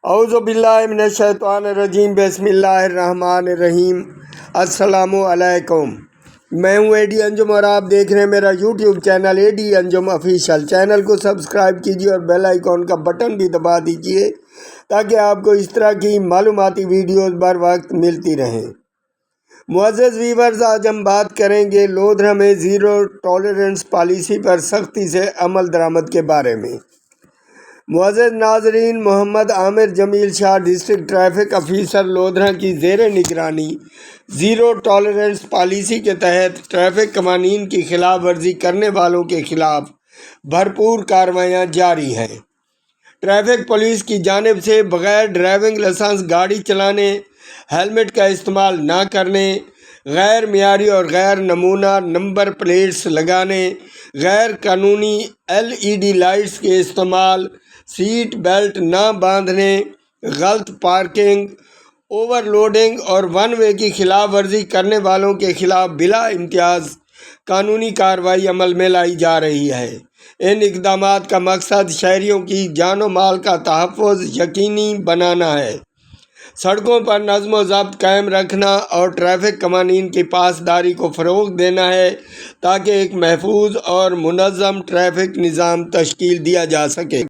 اعوذ باللہ من الشیطان الرجیم، بسم اللہ الرحمن الرحیم۔ السلام علیکم، میں ہوں اے ڈی انجم اور آپ دیکھ رہے ہیں میرا یوٹیوب چینل اے ڈی انجم آفیشیل۔ چینل کو سبسکرائب کیجیے اور بیل آئیکن کا بٹن بھی دبا دیجیے تاکہ آپ کو اس طرح کی معلوماتی ویڈیوز بر وقت ملتی رہیں۔ معزز ویورز، آج ہم بات کریں گے لودھرا میں زیرو ٹالرنس پالیسی پر سختی سے عمل درآمد کے بارے میں۔ معزز ناظرین، محمد عامر جمیل شاہ ڈسٹرکٹ ٹریفک افیسر لودھرا کی زیر نگرانی زیرو ٹالرنس پالیسی کے تحت ٹریفک قوانین کی خلاف ورزی کرنے والوں کے خلاف بھرپور کارروائیاں جاری ہیں۔ ٹریفک پولیس کی جانب سے بغیر ڈرائیونگ لائسنس گاڑی چلانے، ہیلمٹ کا استعمال نہ کرنے، غیر معیاری اور غیر نمونہ نمبر پلیٹس لگانے، غیر قانونی LED لائٹس کے استعمال، سیٹ بیلٹ نہ باندھنے، غلط پارکنگ، اوور لوڈنگ اور ون وے کی خلاف ورزی کرنے والوں کے خلاف بلا امتیاز قانونی کارروائی عمل میں لائی جا رہی ہے۔ ان اقدامات کا مقصد شہریوں کی جان و مال کا تحفظ یقینی بنانا ہے، سڑکوں پر نظم و ضبط قائم رکھنا اور ٹریفک قوانین کی پاسداری کو فروغ دینا ہے تاکہ ایک محفوظ اور منظم ٹریفک نظام تشکیل دیا جا سکے۔